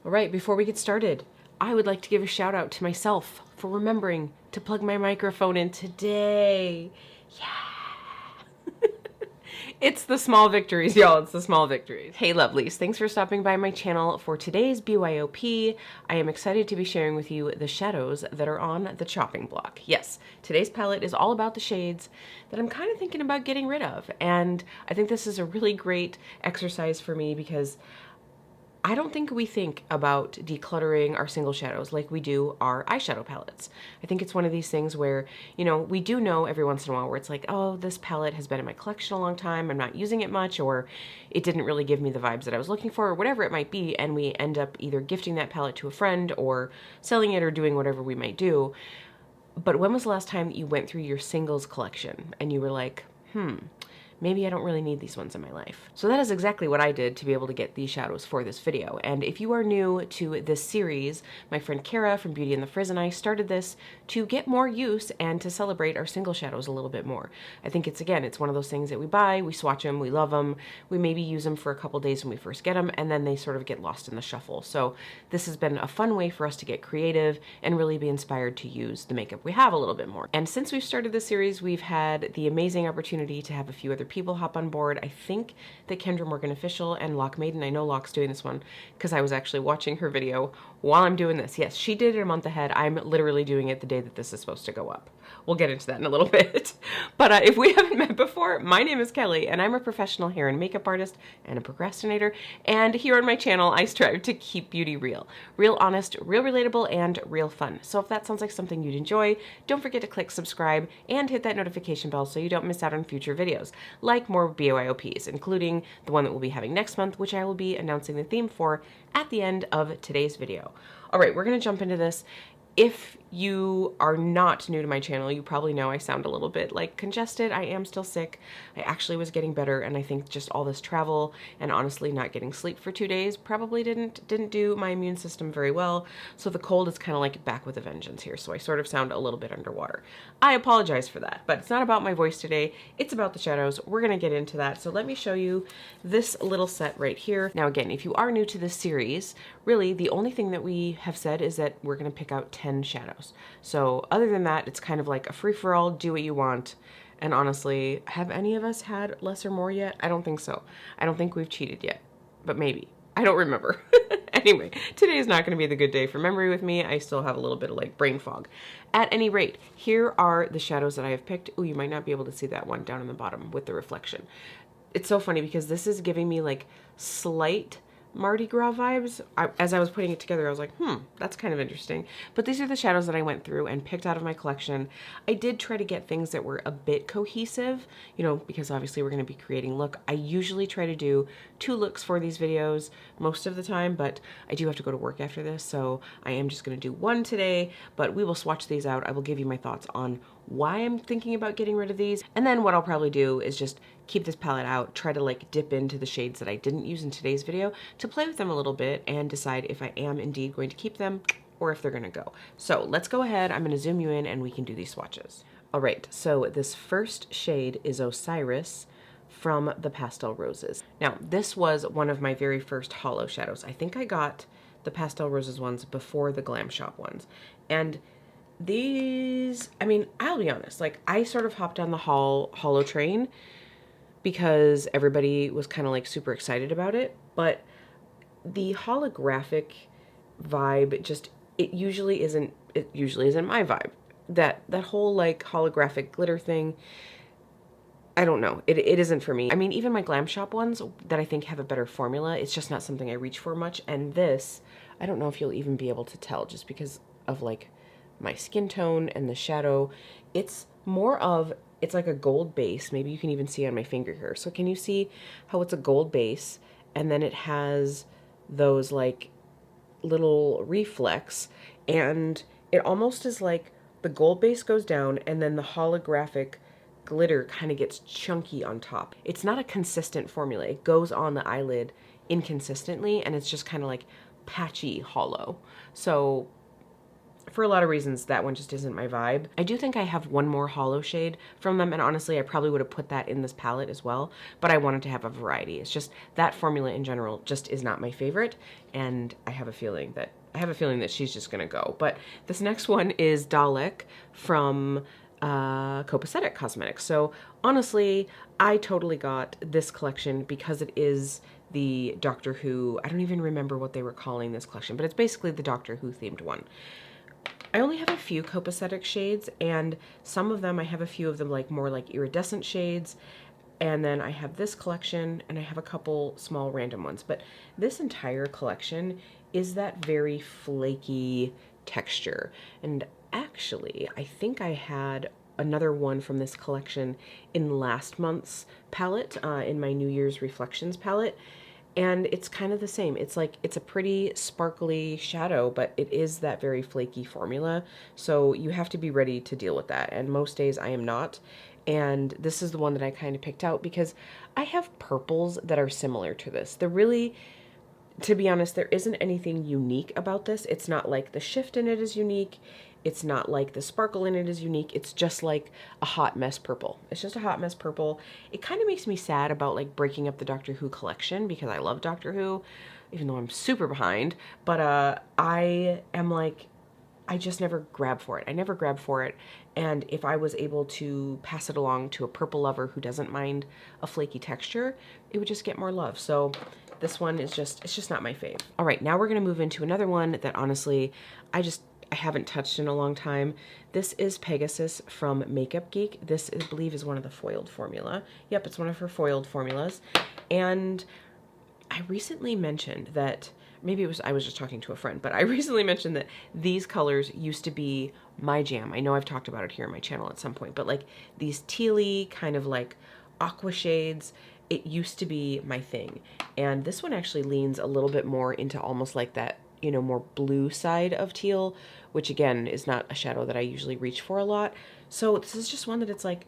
All right, before we get started, I would like to give a shout out to myself for remembering to plug my microphone in today. Yeah. It's the small victories, y'all. It's the small victories. Hey, lovelies. Thanks for stopping by my channel for today's BYOP. I am excited to be sharing with you the shadows that are on the chopping block. Yes, today's palette is all about the shades that I'm kind of thinking about getting rid of. And I think this is a really great exercise for me because I don't think we think about decluttering our single shadows like we do our eyeshadow palettes. I think it's one of these things where, you know, we do know every once in a while where it's like, oh, this palette has been in my collection a long time, I'm not using it much, or it didn't really give me the vibes that I was looking for, or whatever it might be, and we end up either gifting that palette to a friend or selling it or doing whatever we might do. But when was the last time that you went through your singles collection and you were like, maybe I don't really need these ones in my life? So that is exactly what I did to be able to get these shadows for this video. And if you are new to this series, my friend Kara from Beauty and the Frizz and I started this to get more use and to celebrate our single shadows a little bit more. I think it's one of those things that we buy, we swatch them, we love them, we maybe use them for a couple days when we first get them, and then they sort of get lost in the shuffle. So this has been a fun way for us to get creative and really be inspired to use the makeup we have a little bit more. And since we've started this series, we've had the amazing opportunity to have a few other people hop on board. I think that Kendra Morgan Official and Lock Maiden, I know Lock's doing this one because I was actually watching her video while I'm doing this. Yes, she did it a month ahead. I'm literally doing it the day that this is supposed to go up. We'll get into that in a little bit. But if we haven't met before, my name is Kelly and I'm a professional hair and makeup artist and a procrastinator. And here on my channel, I strive to keep beauty real. Real honest, real relatable, and real fun. So if that sounds like something you'd enjoy, don't forget to click subscribe and hit that notification bell so you don't miss out on future videos, like more BYOPs, including the one that we'll be having next month, which I will be announcing the theme for at the end of today's video. All right, we're gonna jump into this. If you are not new to my channel, you probably know I sound a little bit like congested. I am still sick. I actually was getting better, and I think just all this travel and honestly not getting sleep for 2 days probably didn't do my immune system very well. So the cold is kind of like back with a vengeance here. So I sort of sound a little bit underwater. I apologize for that, but it's not about my voice today. It's about the shadows. We're gonna get into that. So let me show you this little set right here. Now again, if you are new to this series, really the only thing that we have said is that we're gonna pick out 10 shadows. So other than that, it's kind of like a free-for-all, do what you want. And honestly, have any of us had less or more yet? I don't think so. I don't think we've cheated yet, but maybe. I don't remember. Anyway, today is not going to be the good day for memory with me. I still have a little bit of like brain fog. At any rate, here are the shadows that I have picked. Oh, you might not be able to see that one down in the bottom with the reflection. It's so funny because this is giving me like slight Mardi Gras vibes. As I was putting it together, I was like, that's kind of interesting. But these are the shadows that I went through and picked out of my collection. I did try to get things that were a bit cohesive, you know, because obviously we're going to be creating look. I usually try to do 2 looks for these videos most of the time, but I do have to go to work after this, so I am just going to do 1 today, but we will swatch these out. I will give you my thoughts on why I'm thinking about getting rid of these. And then what I'll probably do is just keep this palette out, try to like dip into the shades that I didn't use in today's video to play with them a little bit and decide if I am indeed going to keep them or if they're gonna go. So let's go ahead. I'm gonna zoom you in and we can do these swatches. All right, so this first shade is Osiris from the Pastel Roses. Now, this was one of my very first hollow shadows. I think I got the Pastel Roses ones before the Glam Shop ones. And these, I mean, I'll be honest, like I sort of hopped on the hollow train because everybody was kind of like super excited about it, but the holographic vibe just, it usually isn't my vibe. That whole like holographic glitter thing, I don't know, it isn't for me. I mean, even my Glam Shop ones that I think have a better formula, it's just not something I reach for much. And this, I don't know if you'll even be able to tell just because of like my skin tone and the shadow. It's more of, it's like a gold base. Maybe you can even see on my finger here. So can you see how it's a gold base and then it has those like little reflex, and it almost is like the gold base goes down and then the holographic glitter kind of gets chunky on top. It's not a consistent formula. It goes on the eyelid inconsistently and it's just kind of like patchy hollow. So for a lot of reasons, that one just isn't my vibe. I do think I have one more hollow shade from them, and honestly, I probably would have put that in this palette as well, but I wanted to have a variety. It's just that formula in general just is not my favorite, and I have a feeling that she's just gonna go. But this next one is Dalek from Copacetic Cosmetics. So honestly, I totally got this collection because it is the Doctor Who, I don't even remember what they were calling this collection, but it's basically the Doctor Who themed one. I only have a few copacetic shades, and some of them, I have a few of them like more like iridescent shades, and then I have this collection, and I have a couple small random ones, but this entire collection is that very flaky texture. And actually, I think I had another one from this collection in last month's palette, in my New Year's Reflections palette, and it's kind of the same. It's like, it's a pretty sparkly shadow, but it is that very flaky formula. So you have to be ready to deal with that. And most days I am not. And this is the one that I kind of picked out because I have purples that are similar to this. They're really, to be honest, there isn't anything unique about this. It's not like the shift in it is unique. It's not like the sparkle in it is unique. It's just like a hot mess purple. It's just a hot mess purple. It kind of makes me sad about like breaking up the Doctor Who collection because I love Doctor Who, even though I'm super behind. But I am like, I just never grab for it. I never grab for it. And if I was able to pass it along to a purple lover who doesn't mind a flaky texture, it would just get more love. So this one is just, it's just not my fave. All right, now we're gonna move into another one that honestly, I haven't touched in a long time. This is Pegasus from Makeup Geek. This, I believe, is one of the foiled formula. Yep, it's one of her foiled formulas. And I recently mentioned that, maybe it was, I was just talking to a friend, but I recently mentioned that these colors used to be my jam. I know I've talked about it here on my channel at some point, but like these tealy kind of like aqua shades, it used to be my thing. And this one actually leans a little bit more into almost like that, you know, more blue side of teal, which again is not a shadow that I usually reach for a lot. So this is just one that it's like,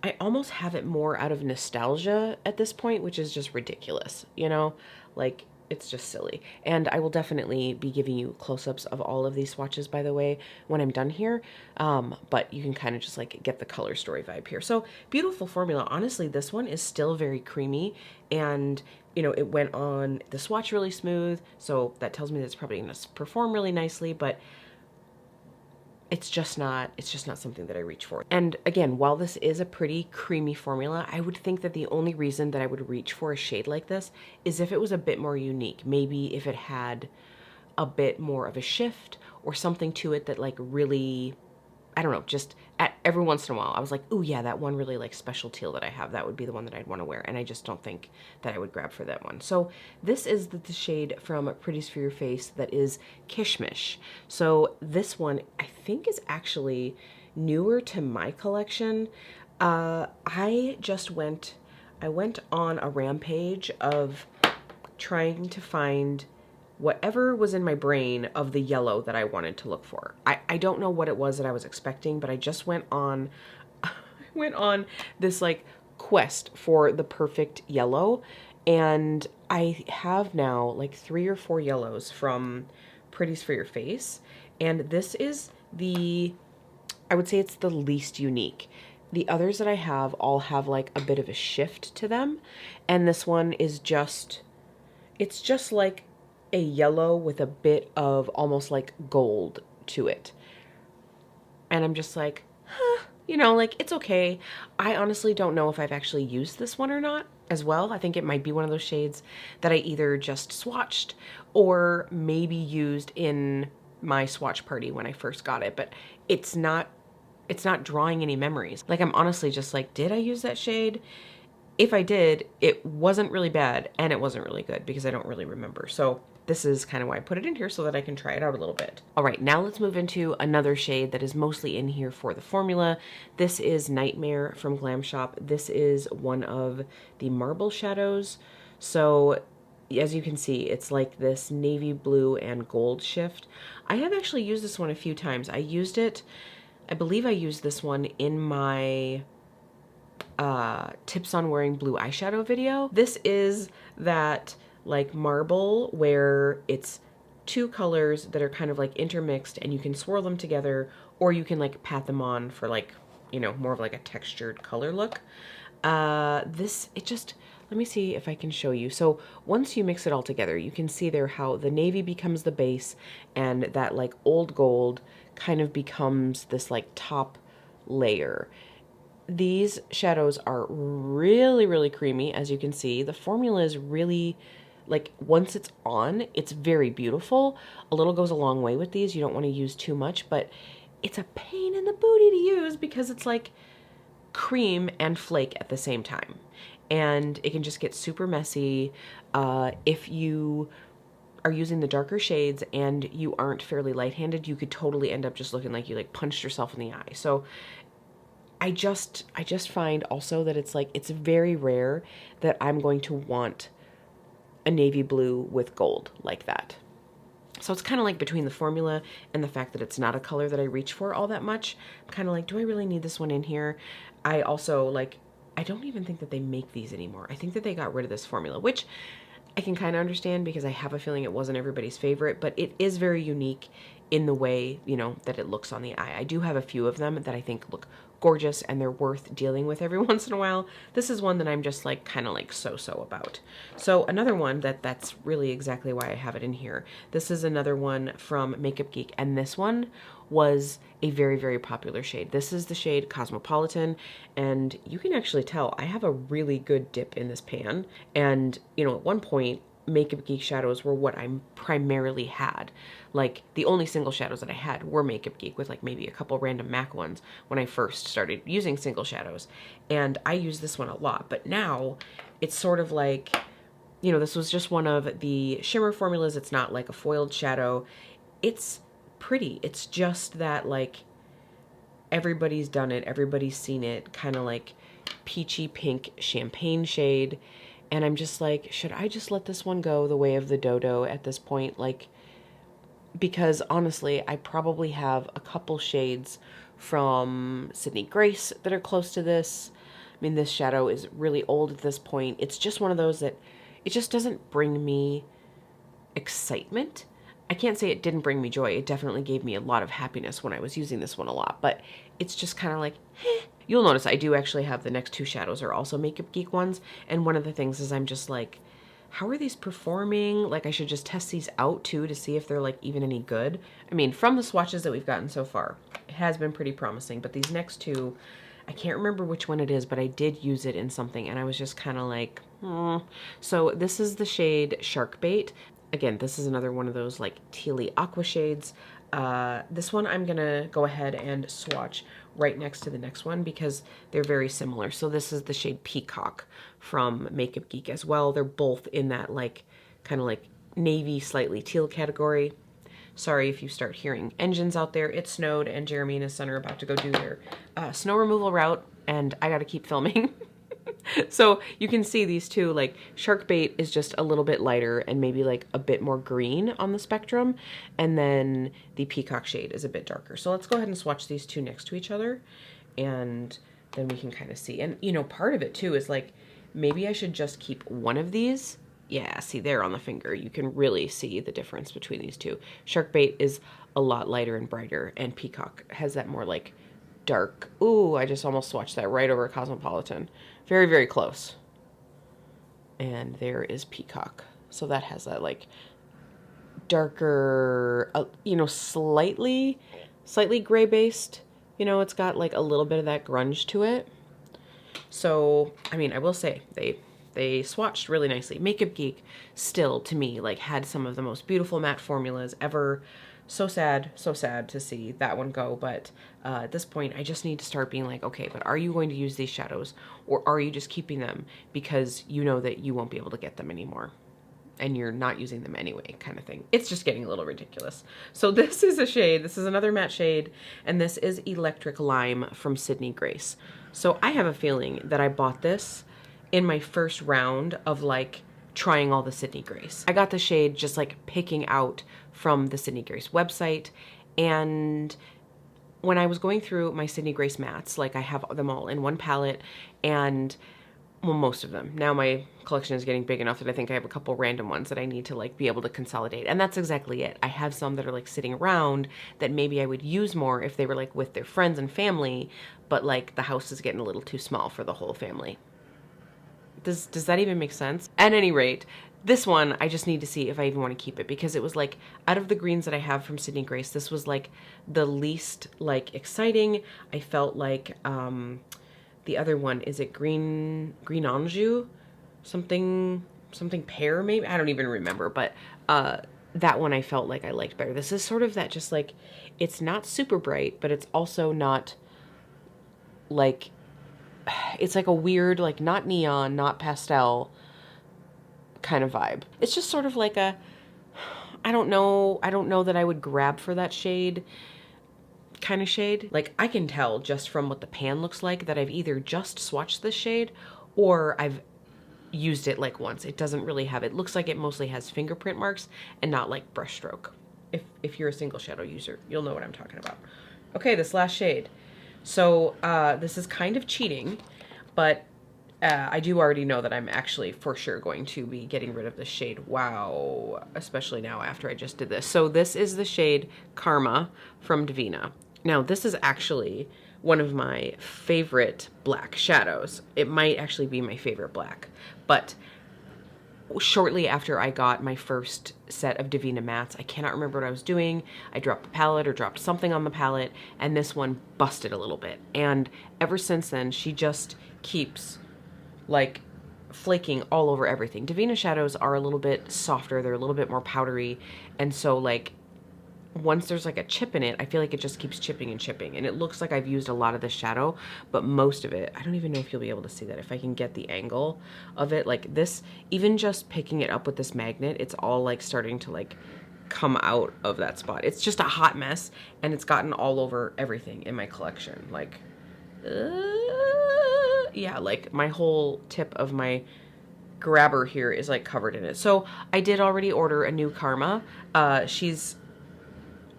I almost have it more out of nostalgia at this point, which is just ridiculous, you know, like it's just silly. And I will definitely be giving you close-ups of all of these swatches, by the way, when I'm done here. But you can kind of just like get the color story vibe here. So beautiful formula. Honestly, this one is still very creamy, and you know, it went on the swatch really smooth. So that tells me that it's probably going to perform really nicely, but it's just not something that I reach for. And again, while this is a pretty creamy formula, I would think that the only reason that I would reach for a shade like this is if it was a bit more unique. Maybe if it had a bit more of a shift or something to it that like really, I don't know, just every once in a while I was like, oh yeah, that one really like special teal that I have, that would be the one that I'd want to wear. And I just don't think that I would grab for that one. So this is the shade from Pretties for Your Face that is Kishmish. So this one I think is actually newer to my collection. I went on a rampage of trying to find whatever was in my brain of the yellow that I wanted to look for. I don't know what it was that I was expecting, but I just went on this like quest for the perfect yellow, and I have now like 3 or 4 yellows from Pretties for Your Face, and this is I would say it's the least unique. The others that I have all have like a bit of a shift to them, and this one is it's just like a yellow with a bit of almost like gold to it. And I'm just like, huh, you know, like it's okay. I honestly don't know if I've actually used this one or not as well. I think it might be one of those shades that I either just swatched or maybe used in my swatch party when I first got it, but it's not drawing any memories. Like I'm honestly just like, did I use that shade? If I did, it wasn't really bad and it wasn't really good because I don't really remember. So this is kind of why I put it in here, so that I can try it out a little bit. All right, now let's move into another shade that is mostly in here for the formula. This is Nightmare from Glam Shop. This is one of the marble shadows. So as you can see, it's like this navy blue and gold shift. I have actually used this one a few times. I believe I used this one in my tips on wearing blue eyeshadow video. This is that like marble where it's two colors that are kind of like intermixed, and you can swirl them together, or you can like pat them on for like, you know, more of like a textured color look. Let me see if I can show you. So once you mix it all together, you can see there how the navy becomes the base, and that like old gold kind of becomes this like top layer. These shadows are really, really creamy, as you can see. The formula is really, like, once it's on, it's very beautiful. A little goes a long way with these. You don't want to use too much, but it's a pain in the booty to use because it's like cream and flake at the same time. And it can just get super messy. If you are using the darker shades and you aren't fairly light-handed, you could totally end up just looking like you like punched yourself in the eye. So I just find also that it's like, it's very rare that I'm going to want a navy blue with gold like that. So it's kind of like between the formula and the fact that it's not a color that I reach for all that much. I'm kind of like, do I really need this one in here? I also like, I don't even think that they make these anymore. I think that they got rid of this formula, which I can kind of understand because I have a feeling it wasn't everybody's favorite, but it is very unique in the way, you know, that it looks on the eye. I do have a few of them that I think look gorgeous and they're worth dealing with every once in a while. This is one that I'm just like kind of like so-so about. So another one that's really exactly why I have it in here. This is another one from Makeup Geek, and this one was a very, very popular shade. This is the shade Cosmopolitan, and you can actually tell I have a really good dip in this pan. And, you know, at one point, Makeup Geek shadows were what I primarily had. Like, the only single shadows that I had were Makeup Geek, with like maybe a couple random MAC ones when I first started using single shadows. And I use this one a lot, but now it's sort of like, you know, this was just one of the shimmer formulas. It's not like a foiled shadow. It's pretty. It's just that like everybody's done it, everybody's seen it, kind of like peachy pink champagne shade. And I'm just like, should I just let this one go the way of the dodo at this point? Like, because honestly, I probably have a couple shades from Sydney Grace that are close to this. I mean, this shadow is really old at this point. It's just one of those that it just doesn't bring me excitement. I can't say it didn't bring me joy. It definitely gave me a lot of happiness when I was using this one a lot, but it's just kind of like, eh. You'll notice I do actually have the next two shadows are also Makeup Geek ones, and one of the things is I'm just like, how are these performing? Like, I should just test these out too to see if they're like even any good. I mean, from the swatches that we've gotten so far, it has been pretty promising, but these next two, I can't remember which one it is, but I did use it in something and I was just kind of like, So this is the shade Shark Bait. Again, this is another one of those like tealy aqua shades. This one I'm gonna go ahead and swatch right next to the next one because they're very similar. So this is the shade Peacock from Makeup Geek as well. They're both in that like kind of like navy, slightly teal category. Sorry if you start hearing engines out there. It snowed and Jeremy and his son are about to go do their snow removal route, and I gotta keep filming. So you can see these two, like Shark Bait is just a little bit lighter and maybe like a bit more green on the spectrum. And then the Peacock shade is a bit darker. So let's go ahead and swatch these two next to each other and then we can kind of see. And you know, part of it too is like, maybe I should just keep one of these. Yeah, see there on the finger, you can really see the difference between these two. Shark Bait is a lot lighter and brighter, and Peacock has that more like dark. Ooh, I just almost swatched that right over Cosmopolitan. Very, very close. And there is Peacock. So that has that like darker, you know, slightly gray based. You know, it's got like a little bit of that grunge to it. So, I mean, I will say they swatched really nicely. Makeup Geek still, to me, like had some of the most beautiful matte formulas ever. So sad to see that one go. But at this point, I just need to start being like, okay, but are you going to use these shadows, or are you just keeping them because you know that you won't be able to get them anymore and you're not using them anyway, kind of thing. It's just getting a little ridiculous. So this is a shade, this is another matte shade, and this is Electric Lime from Sydney Grace. So I have a feeling that I bought this in my first round of like trying all the Sydney Grace. I got the shade just like picking out from the Sydney Grace website, and when I was going through my Sydney Grace mattes, like I have them all in one palette, and well, most of them. Now my collection is getting big enough that I think I have a couple random ones that I need to like be able to consolidate. And that's exactly it. I have some that are like sitting around that maybe I would use more if they were like with their friends and family, but like the house is getting a little too small for the whole family. Does that even make sense? At any rate, this one, I just need to see if I even want to keep it, because it was like, out of the greens that I have from Sydney Grace, this was like the least like exciting. I felt like the other one, is it Green Anjou? Something pear maybe? I don't even remember, but that one I felt like I liked better. This is sort of that, just like, it's not super bright, but it's also not like, it's like a weird, like not neon, not pastel kind of vibe. It's just sort of like a, I don't know that I would grab for that shade kind of shade. Like, I can tell just from what the pan looks like that I've either just swatched this shade or I've used it like once. It doesn't really have, it looks like it mostly has fingerprint marks and not like brush stroke. If you're a single shadow user, you'll know what I'm talking about. Okay, this last shade. So this is kind of cheating, but I do already know that I'm actually for sure going to be getting rid of this shade. Wow, especially now after I just did this. So this is the shade Karma from Divina. Now this is actually one of my favorite black shadows. It might actually be my favorite black, but shortly after I got my first set of Divina mattes, I cannot remember what I was doing. I dropped the palette or dropped something on the palette, and this one busted a little bit. And ever since then, she just keeps like flaking all over everything. Divina shadows are a little bit softer. They're a little bit more powdery. And so like, once there's like a chip in it, I feel like it just keeps chipping and chipping. And it looks like I've used a lot of this shadow, but most of it, I don't even know if you'll be able to see that if I can get the angle of it. Like this, even just picking it up with this magnet, it's all like starting to like come out of that spot. It's just a hot mess, and it's gotten all over everything in my collection. Like, yeah, like my whole tip of my grabber here is like covered in it. So I did already order a new Karma. She's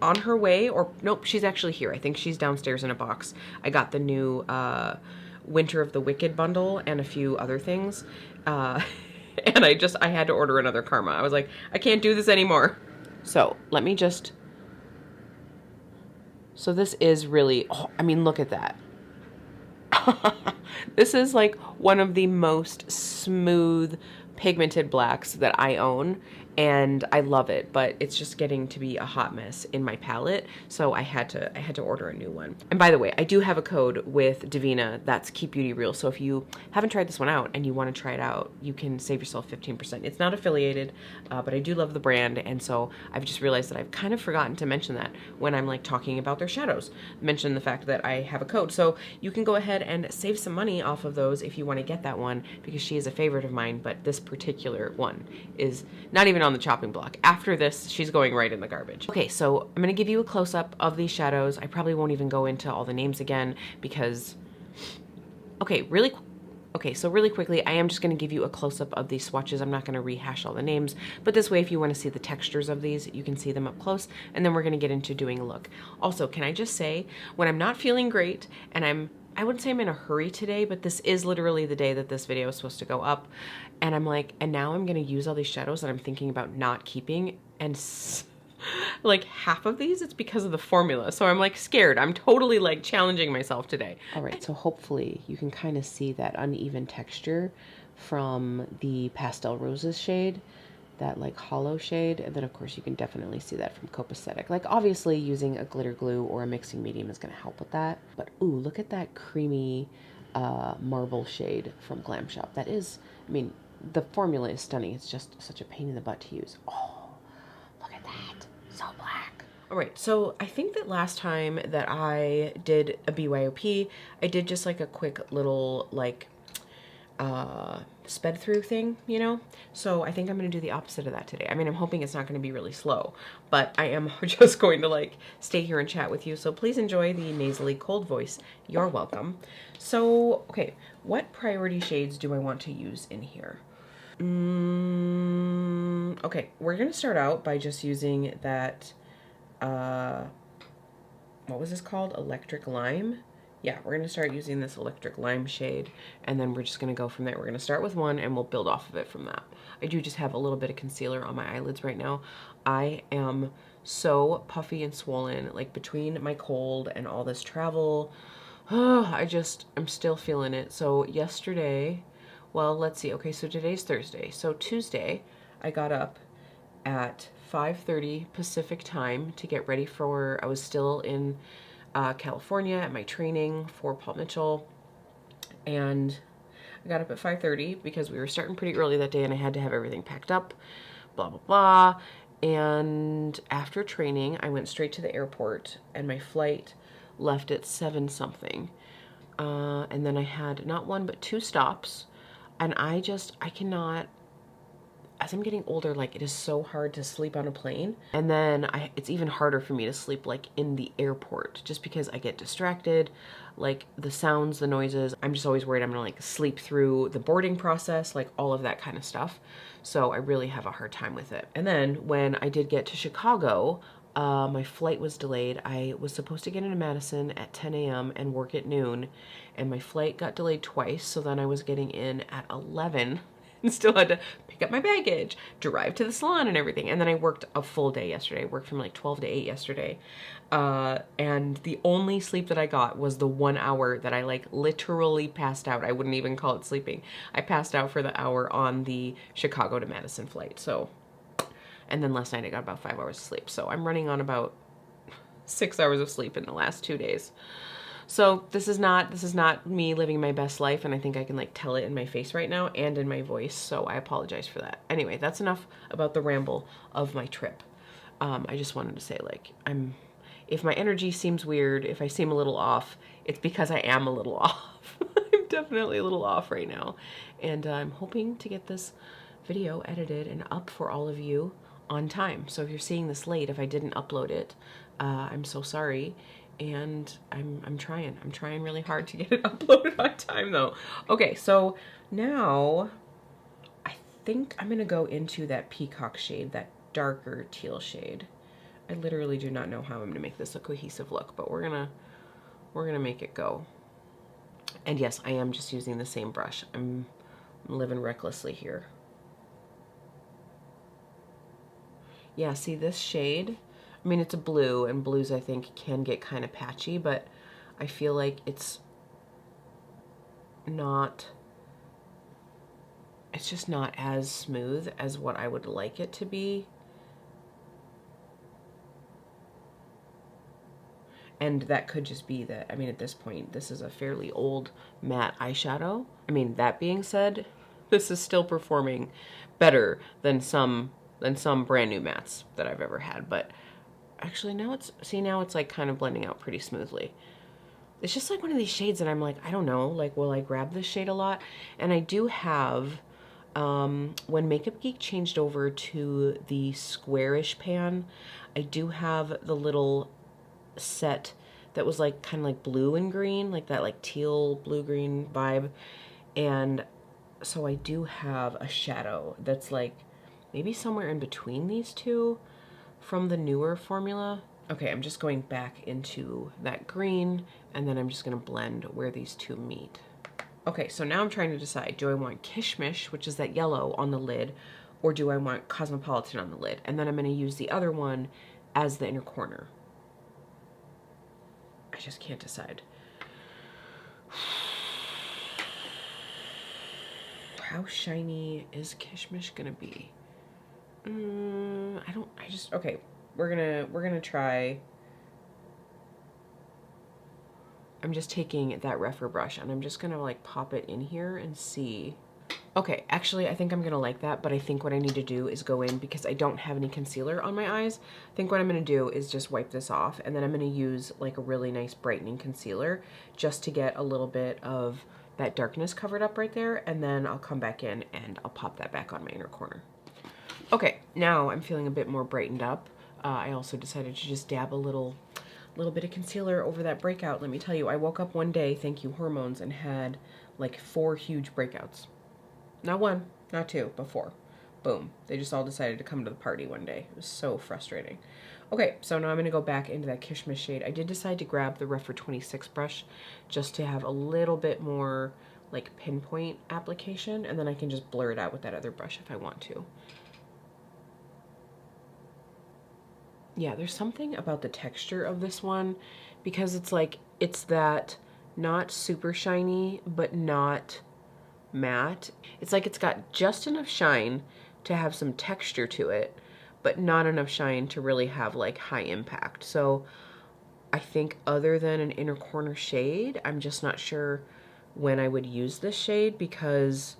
on her way, or nope, she's actually here. I think she's downstairs in a box. I got the new Winter of the Wicked bundle and a few other things. And I had to order another Karma. I was like, I can't do this anymore. So let me just, so this is really, oh, I mean, look at that. This is like one of the most smooth pigmented blacks that I own, and I love it, but it's just getting to be a hot mess in my palette, so I had to order a new one. And by the way, I do have a code with Divina, that's Keep Beauty Real, so if you haven't tried this one out and you want to try it out, you can save yourself 15%. It's not affiliated, but I do love the brand, and so I've just realized that I've kind of forgotten to mention that when I'm like talking about their shadows. Mention the fact that I have a code, so you can go ahead and save some money off of those if you want to get that one, because she is a favorite of mine, but this particular one is not even on the chopping block. After this, she's going right in the garbage. Okay, so I'm gonna give you a close-up of these shadows. I probably won't even go into all the names again because, so really quickly, I am just gonna give you a close-up of these swatches. I'm not gonna rehash all the names, but this way, if you wanna see the textures of these, you can see them up close, and then we're gonna get into doing a look. Also, can I just say, when I'm not feeling great, and I wouldn't say I'm in a hurry today, but this is literally the day that this video is supposed to go up. And I'm like, and now I'm going to use all these shadows that I'm thinking about not keeping. And like half of these, it's because of the formula. So I'm like scared. I'm totally like challenging myself today. All right, so hopefully you can kind of see that uneven texture from the Pastel Roses shade, that like hollow shade, and then of course you can definitely see that from Copacetic. Like obviously using a glitter glue or a mixing medium is going to help with that, but ooh, look at that creamy marble shade from Glam Shop. That is, I mean, the formula is stunning. It's just such a pain in the butt to use. Oh, look at that, so black. All right, so I think that last time that I did a BYOP, I did just like a quick little like sped through thing, you know? So I think I'm going to do the opposite of that today. I mean, I'm hoping it's not going to be really slow, but I am just going to like stay here and chat with you. So please enjoy the nasally cold voice. You're welcome. So, okay, what priority shades do I want to use in here? Okay, we're going to start out by just using that, what was this called? Electric Lime yeah, we're going to start using this electric lime shade, and then we're just going to go from there. We're going to start with one, and we'll build off of it from that. I do just have a little bit of concealer on my eyelids right now. I am so puffy and swollen, like between my cold and all this travel. I'm still feeling it. So yesterday, well, let's see. Okay, so today's Thursday. So Tuesday, I got up at 5:30 Pacific time to get ready for, I was still in California at my training for Paul Mitchell, and I got up at 5:30 because we were starting pretty early that day and I had to have everything packed up, blah, blah, blah. And after training, I went straight to the airport and my flight left at 7 something. And then I had not one, but 2 stops. And I cannot, as I'm getting older, like it is so hard to sleep on a plane. And then it's even harder for me to sleep like in the airport just because I get distracted, like the sounds, the noises. I'm just always worried I'm gonna like sleep through the boarding process, like all of that kind of stuff. So I really have a hard time with it. And then when I did get to Chicago, my flight was delayed. I was supposed to get into Madison at 10 a.m. and work at noon, and my flight got delayed twice. So then I was getting in at 11 and still had to pick up my baggage, drive to the salon and everything. And then I worked a full day yesterday. I worked from like 12 to 8 yesterday. And the only sleep that I got was the 1 hour that I like literally passed out. I wouldn't even call it sleeping. I passed out for the hour on the Chicago to Madison flight. So, and then last night I got about 5 hours of sleep. So I'm running on about 6 hours of sleep in the last 2 days. So this is not me living my best life, and I think I can like tell it in my face right now and in my voice, so I apologize for that. Anyway, that's enough about the ramble of my trip. I just wanted to say, like, if my energy seems weird, if I seem a little off, it's because I am a little off. I'm definitely a little off right now, and I'm hoping to get this video edited and up for all of you on time. So if you're seeing this late, if I didn't upload it, I'm so sorry. And I'm trying really hard to get it uploaded on time though. Okay, so now I think I'm gonna go into that peacock shade, that darker teal shade. I literally do not know how I'm gonna make this a cohesive look, but we're gonna make it go. And yes, I am just using the same brush. I'm living recklessly here. Yeah, see this shade? I mean, it's a blue, and blues I think can get kind of patchy, but I feel like it's just not as smooth as what I would like it to be. And that could just be that, I mean, at this point, this is a fairly old matte eyeshadow. I mean, that being said, this is still performing better than some brand new mattes that I've ever had, but actually now it's like kind of blending out pretty smoothly. It's just like one of these shades that I'm like, I don't know, like, will I grab this shade a lot? And I do have, when Makeup Geek changed over to the squarish pan, I do have the little set that was like kind of like blue and green, like that like teal blue-green vibe. And so I do have a shadow that's like maybe somewhere in between these two from the newer formula. Okay, I'm just going back into that green, and then I'm just gonna blend where these two meet. Okay, so now I'm trying to decide, do I want Kishmish, which is that yellow, on the lid, or do I want Cosmopolitan on the lid? And then I'm gonna use the other one as the inner corner. I just can't decide. How shiny is Kishmish gonna be? Okay, we're gonna try. I'm just taking that Refer brush and I'm just gonna like pop it in here and see. Okay, actually I think I'm gonna like that, but I think what I need to do is go in, because I don't have any concealer on my eyes. I think what I'm gonna do is just wipe this off, and then I'm gonna use like a really nice brightening concealer just to get a little bit of that darkness covered up right there, and then I'll come back in and I'll pop that back on my inner corner. Okay, now I'm feeling a bit more brightened up. I also decided to just dab a little bit of concealer over that breakout. Let me tell you, I woke up one day, thank you hormones, and had like 4 huge breakouts. Not 1, not 2, but 4. Boom. They just all decided to come to the party one day. It was so frustrating. Okay, so now I'm going to go back into that Kishmish shade. I did decide to grab the Rephr 26 brush just to have a little bit more like pinpoint application, and then I can just blur it out with that other brush if I want to. Yeah, there's something about the texture of this one because it's like, it's that not super shiny, but not matte. It's like it's got just enough shine to have some texture to it, but not enough shine to really have like high impact. So I think other than an inner corner shade, I'm just not sure when I would use this shade because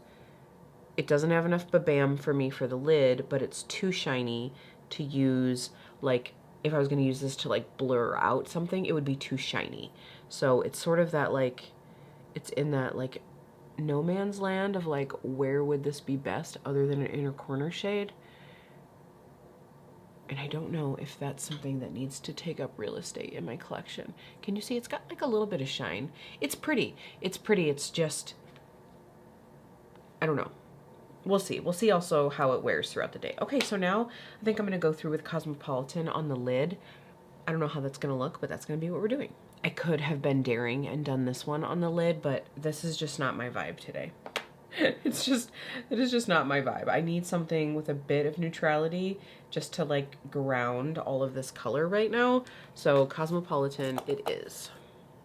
it doesn't have enough babam for me for the lid, but it's too shiny to use. Like if I was going to use this to like blur out something, it would be too shiny. So it's sort of that like, it's in that like no man's land of like, where would this be best other than an inner corner shade? And I don't know if that's something that needs to take up real estate in my collection. Can you see it's got like a little bit of shine? It's pretty. It's pretty. It's just, I don't know. We'll see. We'll see also how it wears throughout the day. Okay, so now I think I'm going to go through with Cosmopolitan on the lid. I don't know how that's going to look, but that's going to be what we're doing. I could have been daring and done this one on the lid, but this is just not my vibe today. It is just not my vibe. I need something with a bit of neutrality just to like ground all of this color right now. So Cosmopolitan it is.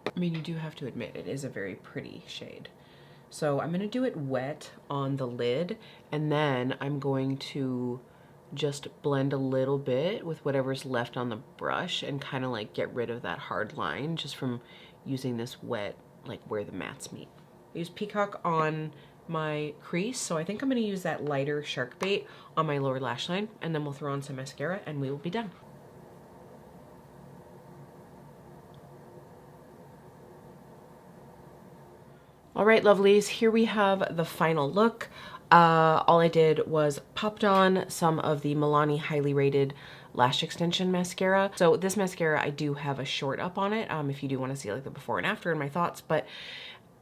I mean, you do have to admit it is a very pretty shade. So I'm going to do it wet on the lid, and then I'm going to just blend a little bit with whatever's left on the brush and kind of like get rid of that hard line just from using this wet, like where the mattes meet. I use Peacock on my crease, so I think I'm going to use that lighter Shark Bait on my lower lash line, and then we'll throw on some mascara and we will be done. All right, lovelies, here we have the final look. All I did was popped on some of the Milani Highly Rated Lash Extension Mascara. So this mascara, I do have a short up on it if you do want to see like the before and after and my thoughts, but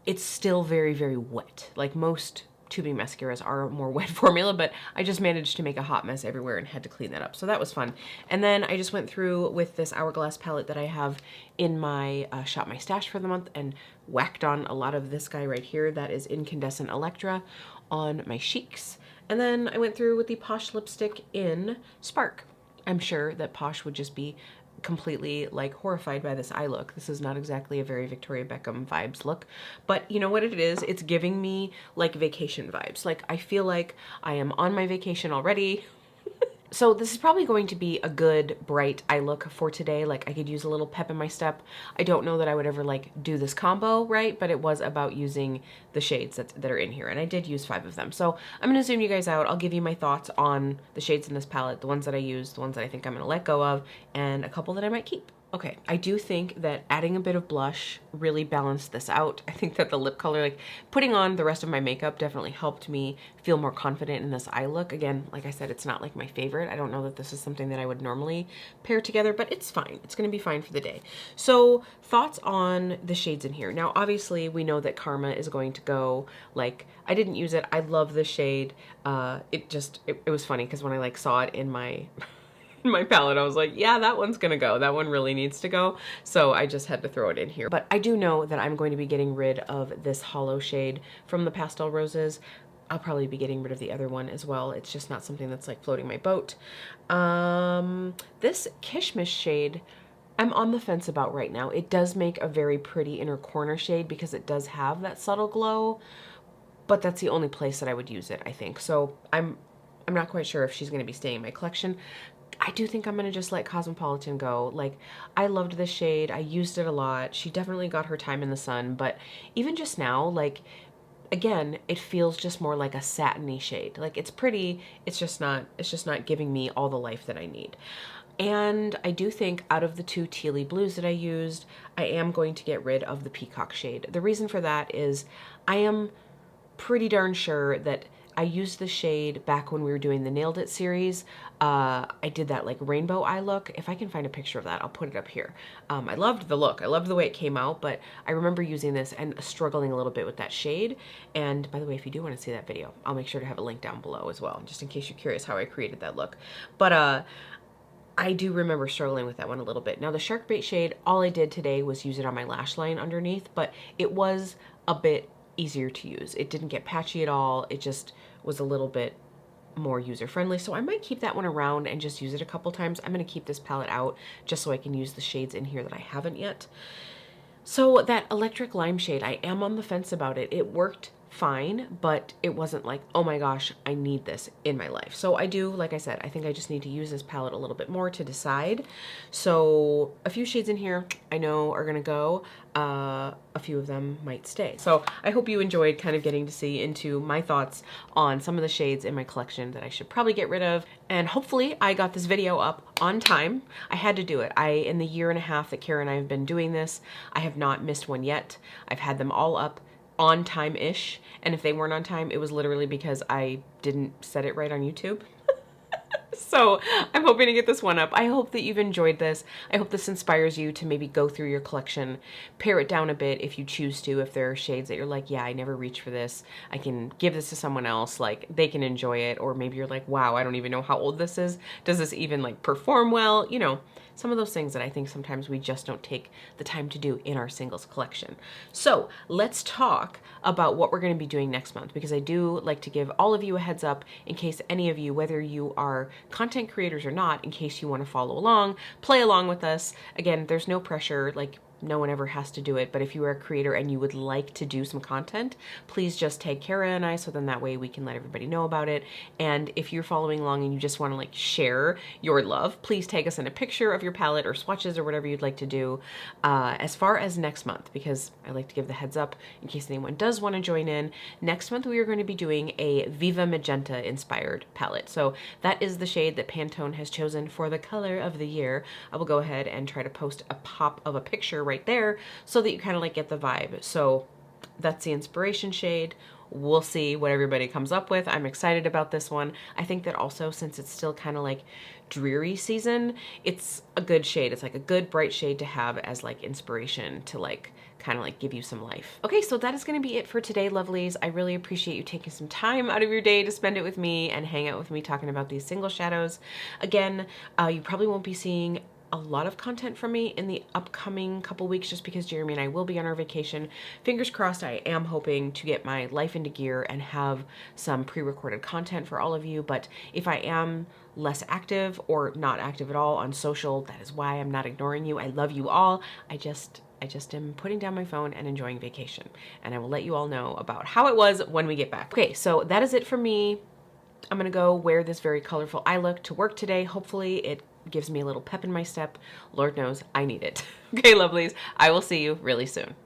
it's still very, very wet. Like most tubing mascaras are a more wet formula, but I just managed to make a hot mess everywhere and had to clean that up. So that was fun. And then I just went through with this Hourglass palette that I have in my Shop My Stash for the month and whacked on a lot of this guy right here. That is Incandescent Electra on my cheeks. And then I went through with the Posh lipstick in Spark. I'm sure that Posh would just be completely like horrified by this eye look. This is not exactly a very Victoria Beckham vibes look, but you know what it is? It's giving me like vacation vibes. Like I feel like I am on my vacation already. So this is probably going to be a good bright eye look for today. Like I could use a little pep in my step. I don't know that I would ever like do this combo, right? But it was about using the shades that are in here, and I did use 5 of them. So I'm gonna zoom you guys out. I'll give you my thoughts on the shades in this palette, the ones that I use, the ones that I think I'm gonna let go of, and a couple that I might keep. Okay, I do think that adding a bit of blush really balanced this out. I think that the lip color, like putting on the rest of my makeup definitely helped me feel more confident in this eye look. Again, like I said, it's not like my favorite. I don't know that this is something that I would normally pair together, but it's fine. It's gonna be fine for the day. So thoughts on the shades in here. Now, obviously we know that Karma is going to go, like, I didn't use it. I love the shade. It was funny because when I like saw it in my palette, I was like, yeah, that one's gonna go. That one really needs to go. So I just had to throw it in here. But I do know that I'm going to be getting rid of this hollow shade from the Pastel Roses. I'll probably be getting rid of the other one as well. It's just not something that's like floating my boat. This Kishmish shade, I'm on the fence about right now. It does make a very pretty inner corner shade because it does have that subtle glow, but that's the only place that I would use it, I think. So I'm not quite sure if she's gonna be staying in my collection. I do think I'm gonna just let Cosmopolitan go. Like, I loved this shade. I used it a lot. She definitely got her time in the sun, but even just now, like, again, it feels just more like a satiny shade. Like, it's pretty, it's just not giving me all the life that I need. And I do think out of the 2 tealy blues that I used, I am going to get rid of the Peacock shade. The reason for that is I am pretty darn sure that I used the shade back when we were doing the Nailed It series. I did that like rainbow eye look. If I can find a picture of that, I'll put it up here. I loved the look. I loved the way it came out, but I remember using this and struggling a little bit with that shade. And by the way, if you do want to see that video, I'll make sure to have a link down below as well, just in case you're curious how I created that look. But I do remember struggling with that one a little bit. Now the Sharkbait shade, all I did today was use it on my lash line underneath, but it was a bit easier to use. It didn't get patchy at all. It just was a little bit more user-friendly. So I might keep that one around and just use it a couple times. I'm going to keep this palette out just so I can use the shades in here that I haven't yet. So that Electric Lime shade, I am on the fence about it. It worked fine, but it wasn't like, oh my gosh, I need this in my life. So I do, like I said, I think I just need to use this palette a little bit more to decide. So a few shades in here I know are gonna go. A few of them might stay. So I hope you enjoyed kind of getting to see into my thoughts on some of the shades in my collection that I should probably get rid of. And hopefully I got this video up on time. I had to do it. In the year and a half that Kara and I have been doing this, I have not missed one yet. I've had them all up on time-ish, and if they weren't on time, it was literally because I didn't set it right on YouTube. So I'm hoping to get this one up. I hope that you've enjoyed this. I hope this inspires you to maybe go through your collection, pare it down a bit if you choose to, if there are shades that you're like, yeah, I never reached for this. I can give this to someone else, like they can enjoy it. Or maybe you're like, wow, I don't even know how old this is. Does this even like perform well? You know, some of those things that I think sometimes we just don't take the time to do in our singles collection. So let's talk about what we're going to be doing next month, because I do like to give all of you a heads up in case any of you, whether you are content creators or not, in case you want to follow along, play along with us. Again, there's no pressure, like no one ever has to do it, but if you are a creator and you would like to do some content, please just tag Kara and I, so then that way we can let everybody know about it. And if you're following along and you just want to like share your love, please tag us in a picture of your palette or swatches or whatever you'd like to do. As far as next month, because I like to give the heads up in case anyone does want to join in, next month we are going to be doing a Viva Magenta inspired palette. So that is the shade that Pantone has chosen for the color of the year. I will go ahead and try to post a pop of a picture right there so that you kind of like get the vibe. So that's the inspiration shade. We'll see what everybody comes up with. I'm excited about this one. I think that also, since it's still kind of like dreary season, it's a good shade. It's like a good bright shade to have as like inspiration to like kind of like give you some life. Okay, so that is going to be it for today, lovelies. I really appreciate you taking some time out of your day to spend it with me and hang out with me talking about these single shadows. Again, you probably won't be seeing a lot of content from me in the upcoming couple weeks just because Jeremy and I will be on our vacation. Fingers crossed, I am hoping to get my life into gear and have some pre-recorded content for all of you. But if I am less active or not active at all on social, that is why I'm not ignoring you. I love you all. I just am putting down my phone and enjoying vacation. And I will let you all know about how it was when we get back. Okay, so that is it for me. I'm gonna go wear this very colorful eye look to work today. Hopefully it gives me a little pep in my step. Lord knows I need it. Okay, lovelies, I will see you really soon.